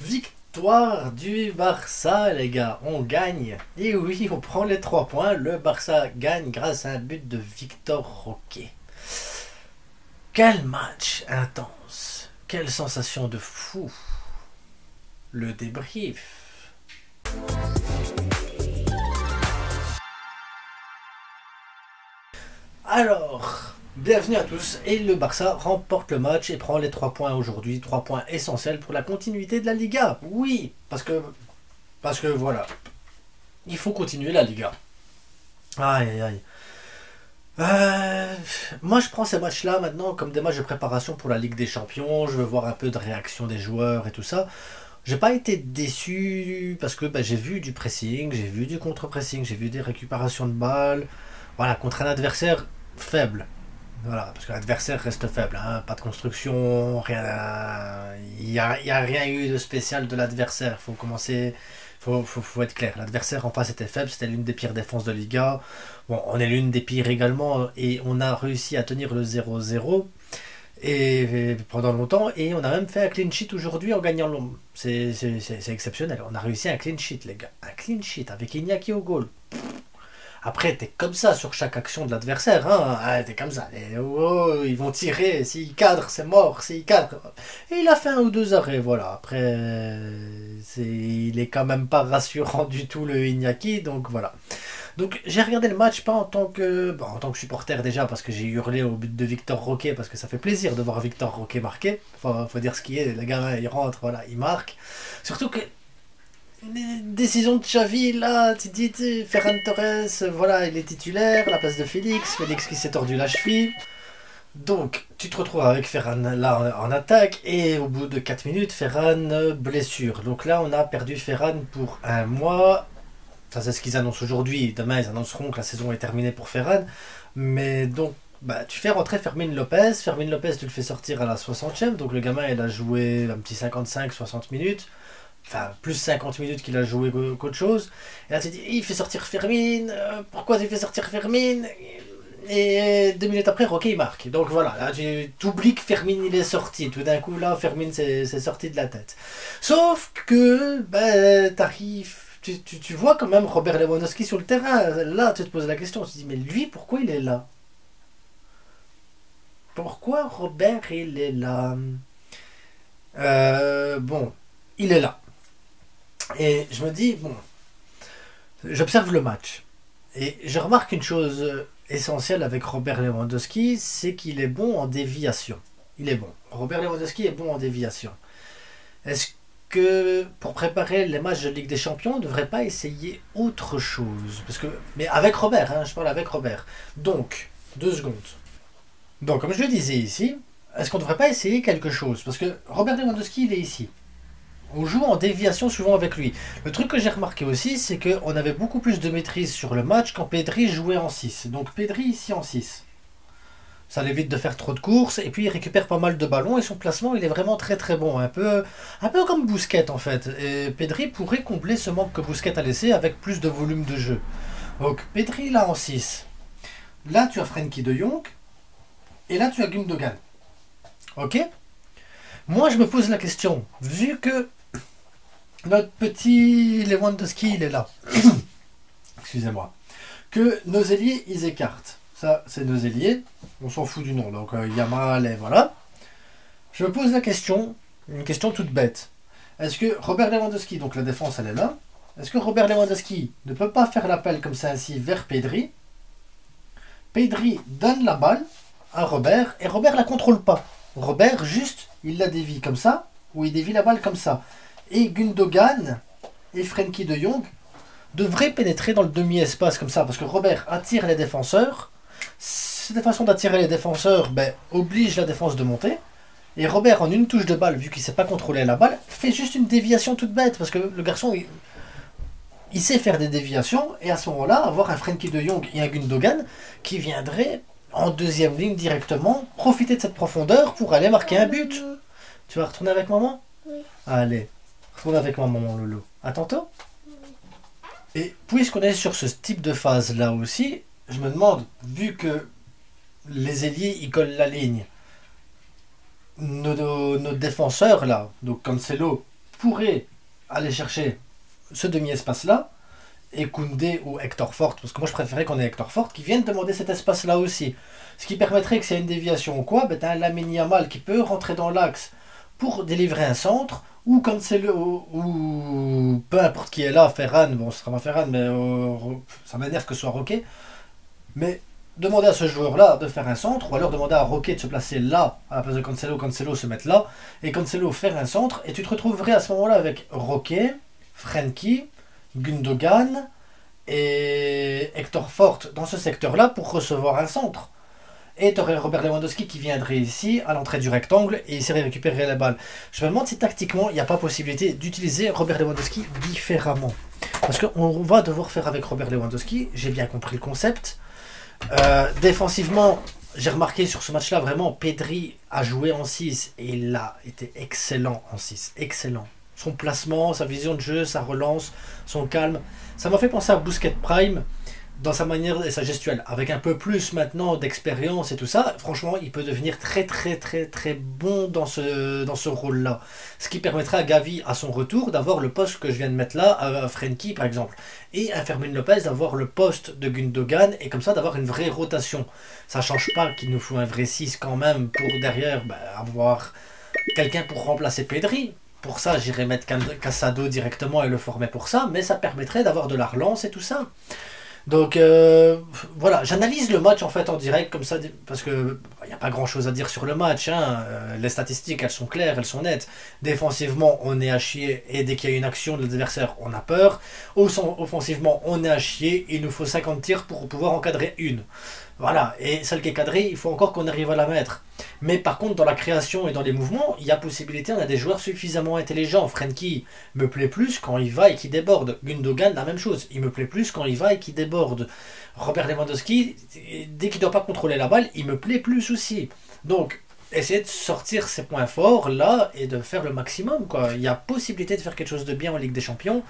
Victoire du Barça, les gars. On gagne. Et oui, on prend les 3 points. Le Barça gagne grâce à un but de Victor Roque. Quel match intense. Quelle sensation de fou. Le débrief. Alors, bienvenue à tous. Et le Barça remporte le match et prend les 3 points aujourd'hui. 3 points essentiels pour la continuité de la Liga. Oui, parce que voilà. Il faut continuer la Liga. Aïe aïe aïe. Moi je prends ces matchs-là maintenant comme des matchs de préparation pour la Ligue des Champions. Je veux voir un peu de réaction des joueurs et tout ça. J'ai pas été déçu parce que j'ai vu du pressing, j'ai vu du contre-pressing, j'ai vu des récupérations de balles. Voilà, contre un adversaire faible. Voilà, parce que l'adversaire reste faible, hein, pas de construction, rien. Il y a rien eu de spécial de l'adversaire. Faut commencer. Faut être clair. L'adversaire en face était faible, c'était l'une des pires défenses de Liga. Bon, on est l'une des pires également et on a réussi à tenir le 0-0 et pendant longtemps et on a même fait un clean sheet aujourd'hui en gagnant l'homme. C'est exceptionnel. On a réussi un clean sheet, les gars. Un clean sheet avec Iñaki au goal. Après, t'es comme ça sur chaque action de l'adversaire, hein. Ah, t'es comme ça. Et, oh, ils vont tirer. S'ils cadrent, c'est mort. S'ils cadrent. Et il a fait un ou deux arrêts, voilà. Après, il est quand même pas rassurant du tout, le Iñaki. Donc voilà. Donc j'ai regardé le match pas en tant que supporter déjà parce que j'ai hurlé au but de Victor Roque parce que ça fait plaisir de voir Victor Roque marquer. Faut dire ce qui est. Le gamin, il rentre, voilà, il marque. Surtout que décision de Xavi, là, tu dis, Ferran Torres, voilà, il est titulaire, à la place de Félix, Félix qui s'est tordu la cheville. Donc, tu te retrouves avec Ferran là en attaque, et au bout de 4 minutes, Ferran blessure. Donc là, on a perdu Ferran pour un mois. Ça, c'est ce qu'ils annoncent aujourd'hui. Demain, ils annonceront que la saison est terminée pour Ferran. Mais donc, tu fais rentrer Fermín López. Fermín López, tu le fais sortir à la 60e. Donc le gamin, il a joué un petit 55-60 minutes. Enfin, plus 50 minutes qu'il a joué qu'autre chose. Et là, tu dis, il fait sortir Fermín. Pourquoi tu fais sortir Fermín? Et 2 minutes après, Roque il marque. Donc voilà, là tu oublies que Fermín il est sorti. Tout d'un coup, là, Fermín c'est sorti de la tête. Sauf que, t'arrives. Tu vois quand même Robert Lewandowski sur le terrain. Là, tu te poses la question. Tu te dis, mais lui, pourquoi il est là? Pourquoi Robert il est là? Bon, il est là. Et je me dis, bon, j'observe le match. Et je remarque une chose essentielle avec Robert Lewandowski, c'est qu'il est bon en déviation. Il est bon. Robert Lewandowski est bon en déviation. Est-ce que pour préparer les matchs de Ligue des Champions, on ne devrait pas essayer autre chose? Mais avec Robert, hein, je parle avec Robert. Donc, 2 secondes. Donc, comme je le disais ici, est-ce qu'on ne devrait pas essayer quelque chose? Parce que Robert Lewandowski, il est ici. On joue en déviation souvent avec lui. Le truc que j'ai remarqué aussi, c'est qu'on avait beaucoup plus de maîtrise sur le match quand Pedri jouait en 6. Donc Pedri ici en 6. Ça l'évite de faire trop de courses et puis il récupère pas mal de ballons et son placement il est vraiment très très bon. Un peu comme Busquets en fait. Et Pedri pourrait combler ce manque que Busquets a laissé avec plus de volume de jeu. Donc Pedri là en 6. Là tu as Frenkie de Jong et là tu as Gundogan. Ok? Moi je me pose la question, vu que notre petit Lewandowski, il est là. Excusez-moi. Que nos ailiers, ils écartent. Ça, c'est nos ailiers. On s'en fout du nom. Donc, Yamal et voilà. Je me pose la question, une question toute bête. Est-ce que Robert Lewandowski, donc la défense, elle est là. Est-ce que Robert Lewandowski ne peut pas faire l'appel comme ça ainsi vers Pedri? Pedri donne la balle à Robert et Robert la contrôle pas. Robert, juste, il la dévie comme ça ou il dévie la balle comme ça. Et Gundogan et Frenkie de Jong devraient pénétrer dans le demi-espace comme ça, parce que Robert attire les défenseurs. Cette façon d'attirer les défenseurs oblige la défense de monter. Et Robert, en une touche de balle, vu qu'il ne sait pas contrôler la balle, fait juste une déviation toute bête, parce que le garçon, il sait faire des déviations, et à ce moment-là, avoir un Frenkie de Jong et un Gundogan qui viendraient en deuxième ligne directement, profiter de cette profondeur pour aller marquer un but. Tu vas retourner avec maman? Oui. Allez. Retourne avec moi, maman Loulou. À tantôt. Et puisqu'on est sur ce type de phase là aussi, je me demande, vu que les ailiers ils collent la ligne, nos défenseurs là, donc Cancelo pourrait aller chercher ce demi-espace-là, et Koundé ou Hector Fort, parce que moi je préférais qu'on ait Hector Fort, qui viennent demander cet espace-là aussi. Ce qui permettrait que c'est une déviation ou quoi, ben t'as un Lamine Yamal qui peut rentrer dans l'axe pour délivrer un centre, ou Cancelo, ou peu importe qui est là, Ferran, bon ce sera pas Ferran, mais ça m'énerve que ce soit Roquet, mais demander à ce joueur-là de faire un centre, ou alors demander à Roquet de se placer là, à la place de Cancelo, Cancelo se mettre là, et Cancelo faire un centre, et tu te retrouverais à ce moment-là avec Roquet, Frenkie, Gundogan et Hector Fort dans ce secteur-là pour recevoir un centre. Et tu aurais Robert Lewandowski qui viendrait ici à l'entrée du rectangle et essaierait de récupérer la balle. Je me demande si tactiquement il n'y a pas possibilité d'utiliser Robert Lewandowski différemment. Parce qu'on va devoir faire avec Robert Lewandowski, j'ai bien compris le concept. Défensivement, j'ai remarqué sur ce match-là vraiment Pedri a joué en 6 et il a été excellent en 6. Excellent. Son placement, sa vision de jeu, sa relance, son calme. Ça m'a fait penser à Busquets Prime dans sa manière et sa gestuelle. Avec un peu plus maintenant d'expérience et tout ça, franchement, il peut devenir très très très très bon dans ce rôle-là. Ce qui permettra à Gavi, à son retour, d'avoir le poste que je viens de mettre là, à Frenkie par exemple. Et à Fermin Lopez d'avoir le poste de Gundogan et comme ça d'avoir une vraie rotation. Ça change pas qu'il nous faut un vrai 6 quand même pour derrière avoir quelqu'un pour remplacer Pedri. Pour ça, j'irais mettre Casado directement et le former pour ça, mais ça permettrait d'avoir de la relance et tout ça. Donc voilà, j'analyse le match en fait en direct comme ça, parce que il n'y a pas grand chose à dire sur le match. Hein. Les statistiques, elles sont claires, elles sont nettes. Défensivement, on est à chier et dès qu'il y a une action de l'adversaire, on a peur. Offensivement, on est à chier, il nous faut 50 tirs pour pouvoir encadrer une. Voilà, et celle qui est cadrée, il faut encore qu'on arrive à la mettre. Mais par contre, dans la création et dans les mouvements, il y a possibilité, on a des joueurs suffisamment intelligents. Frenkie me plaît plus quand il va et qu'il déborde. Gundogan, la même chose. Il me plaît plus quand il va et qu'il déborde. Robert Lewandowski, dès qu'il ne doit pas contrôler la balle, il me plaît plus aussi. Donc, essayer de sortir ses points forts là et de faire le maximum, quoi. Il y a possibilité de faire quelque chose de bien en Ligue des Champions.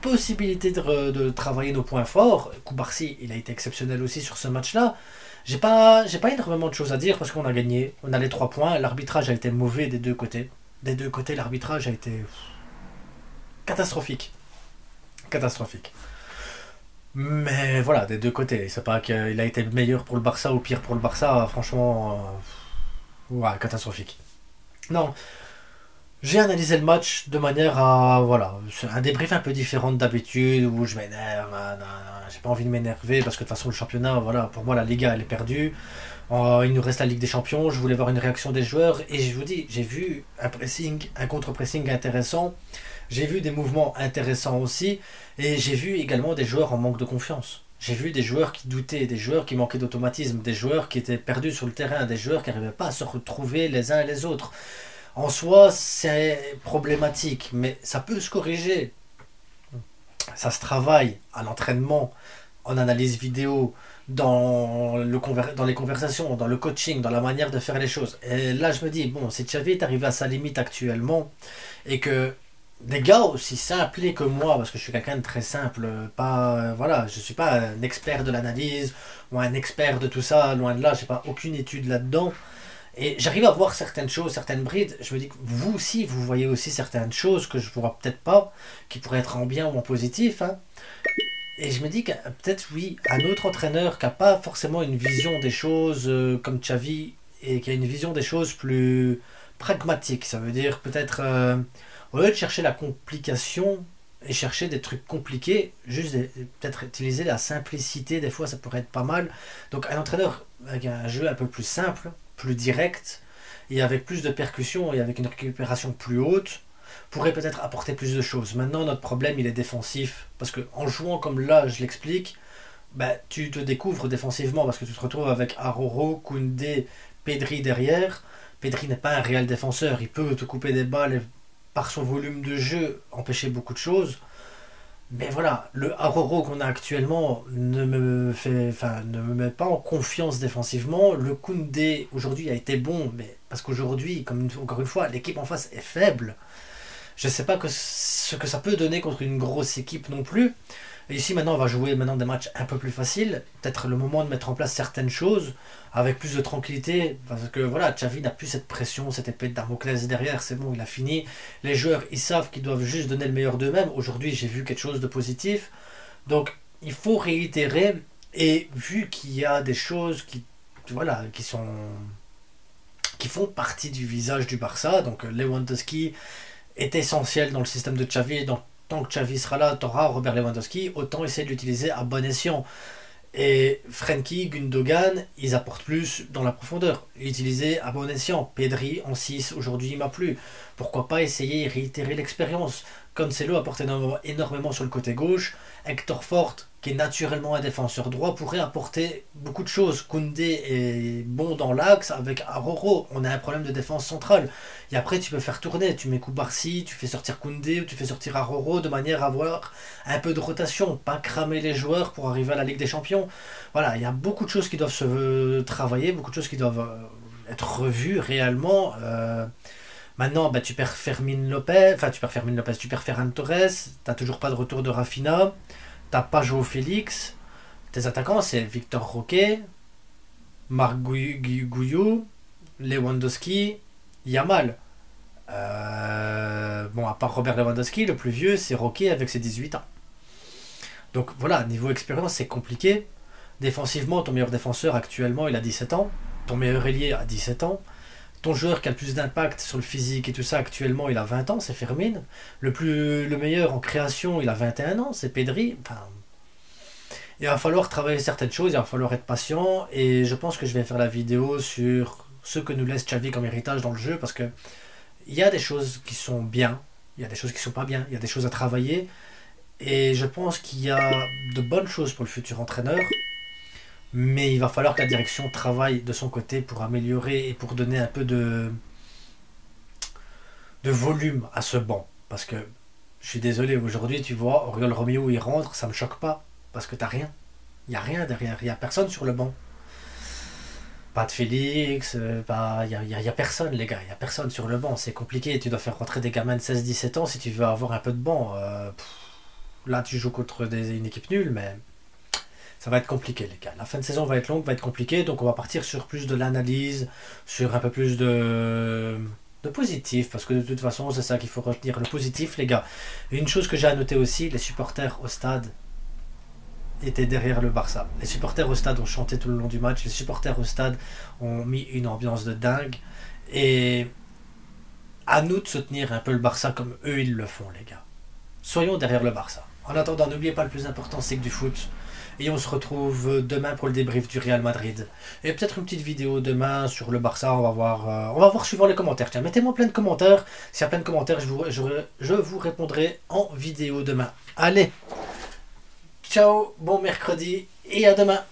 Possibilité de travailler nos points forts. Koubarsi, il a été exceptionnel aussi sur ce match-là. J'ai pas énormément de choses à dire parce qu'on a gagné. On a les 3 points. L'arbitrage a été mauvais des deux côtés. Des deux côtés, l'arbitrage a été catastrophique. Catastrophique. Mais voilà, des deux côtés. C'est pas qu'il a été meilleur pour le Barça ou pire pour le Barça. Franchement, ouais, catastrophique. Non. J'ai analysé le match de manière à, voilà, un débrief un peu différent d'habitude où je m'énerve, j'ai pas envie de m'énerver parce que de toute façon le championnat, voilà, pour moi la Liga elle est perdue. Il nous reste la Ligue des Champions, je voulais voir une réaction des joueurs et je vous dis, j'ai vu un pressing, un contre-pressing intéressant, j'ai vu des mouvements intéressants aussi et j'ai vu également des joueurs en manque de confiance. J'ai vu des joueurs qui doutaient, des joueurs qui manquaient d'automatisme, des joueurs qui étaient perdus sur le terrain, des joueurs qui n'arrivaient pas à se retrouver les uns et les autres. En soi, c'est problématique, mais ça peut se corriger. Ça se travaille à l'entraînement, en analyse vidéo, dans les conversations, dans le coaching, dans la manière de faire les choses. Et là, je me dis, bon, si Xavi est arrivé à sa limite actuellement, et que des gars aussi simplés que moi, parce que je suis quelqu'un de très simple, pas, voilà, je suis pas un expert de l'analyse, ou un expert de tout ça, loin de là, j'ai pas aucune étude là-dedans. Et j'arrive à voir certaines choses, certaines brides. Je me dis que vous aussi, vous voyez aussi certaines choses que je ne vois peut-être pas, qui pourraient être en bien ou en positif. Hein. Et je me dis que peut-être, oui, un autre entraîneur qui n'a pas forcément une vision des choses comme Xavi et qui a une vision des choses plus pragmatique. Ça veut dire peut-être, au lieu de chercher la complication et chercher des trucs compliqués, juste peut-être utiliser la simplicité, des fois ça pourrait être pas mal. Donc un entraîneur avec un jeu un peu plus simple, plus direct et avec plus de percussion et avec une récupération plus haute pourrait peut-être apporter plus de choses. Maintenant notre problème il est défensif parce que en jouant comme là je l'explique, tu te découvres défensivement parce que tu te retrouves avec Aroro, Koundé, Pedri derrière. Pedri n'est pas un réel défenseur, il peut te couper des balles et par son volume de jeu empêcher beaucoup de choses. Mais voilà, le Aroro qu'on a actuellement ne me met pas en confiance défensivement. Le Koundé aujourd'hui a été bon, mais parce qu'aujourd'hui, encore une fois, l'équipe en face est faible. Je ne sais pas ce que ça peut donner contre une grosse équipe non plus. Et ici maintenant on va jouer maintenant des matchs un peu plus faciles, peut-être le moment de mettre en place certaines choses avec plus de tranquillité, parce que voilà, Xavi n'a plus cette pression, cette épée de Damoclès derrière, c'est bon, il a fini. Les joueurs, ils savent qu'ils doivent juste donner le meilleur d'eux-mêmes. Aujourd'hui, j'ai vu quelque chose de positif. Donc, il faut réitérer, et vu qu'il y a des choses qui, voilà, qui font partie du visage du Barça, donc Lewandowski est essentiel dans le système de Xavi, donc tant que Xavi sera là, tu auras Robert Lewandowski, autant essayer de l'utiliser à bon escient. Et Frenkie, Gundogan, ils apportent plus dans la profondeur. Utiliser à bon escient. Pedri en 6, aujourd'hui il m'a plu. Pourquoi pas essayer et réitérer l'expérience. Cancelo apporte énormément sur le côté gauche. Hector Fort, qui est naturellement un défenseur droit, pourrait apporter beaucoup de choses. Koundé est bon dans l'axe avec Aroro. On a un problème de défense centrale. Et après, tu peux faire tourner. Tu mets Koubarsi, tu fais sortir Koundé ou tu fais sortir Aroro de manière à avoir un peu de rotation. Pas cramer les joueurs pour arriver à la Ligue des Champions. Voilà, il y a beaucoup de choses qui doivent se travailler, beaucoup de choses qui doivent être revues réellement. Maintenant, bah, tu perds Fermin Lopez, tu perds Ferran Torres, t'as toujours pas de retour de Rafinha, t'as pas Joao Félix, tes attaquants c'est Victor Roque, Marc Gouillou, Lewandowski, Yamal. Bon, à part Robert Lewandowski, le plus vieux c'est Roque avec ses 18 ans. Donc voilà, niveau expérience c'est compliqué. Défensivement, ton meilleur défenseur actuellement il a 17 ans, ton meilleur ailier a 17 ans. Ton joueur qui a le plus d'impact sur le physique et tout ça, actuellement, il a 20 ans, c'est Fermin. Le meilleur en création, il a 21 ans, c'est Pedri. Enfin, il va falloir travailler certaines choses, il va falloir être patient. Et je pense que je vais faire la vidéo sur ce que nous laisse Xavi comme héritage dans le jeu, parce que il y a des choses qui sont bien, il y a des choses qui sont pas bien, il y a des choses à travailler. Et je pense qu'il y a de bonnes choses pour le futur entraîneur. Mais il va falloir que la direction travaille de son côté pour améliorer et pour donner un peu de volume à ce banc. Parce que, je suis désolé, aujourd'hui, tu vois, Oriol Romeo, il rentre, ça me choque pas. Parce que t'as rien. Il n'y a rien derrière. Il n'y a personne sur le banc. Pas de Félix, il y a personne, les gars. Il n'y a personne sur le banc. C'est compliqué. Tu dois faire rentrer des gamins de 16-17 ans si tu veux avoir un peu de banc. Là, tu joues contre une équipe nulle, mais ça va être compliqué, les gars. La fin de saison va être longue, va être compliquée, donc on va partir sur plus de l'analyse, sur un peu plus de positif, parce que de toute façon, c'est ça qu'il faut retenir, le positif, les gars. Et une chose que j'ai à noter aussi, les supporters au stade étaient derrière le Barça. Les supporters au stade ont chanté tout le long du match, les supporters au stade ont mis une ambiance de dingue, et à nous de soutenir un peu le Barça comme eux, ils le font, les gars. Soyons derrière le Barça. En attendant, n'oubliez pas, le plus important, c'est que du foot. Et on se retrouve demain pour le débrief du Real Madrid. Et peut-être une petite vidéo demain sur le Barça. On va voir suivant les commentaires. Tiens, mettez-moi plein de commentaires. S'il y a plein de commentaires, je vous répondrai en vidéo demain. Allez, ciao, bon mercredi et à demain.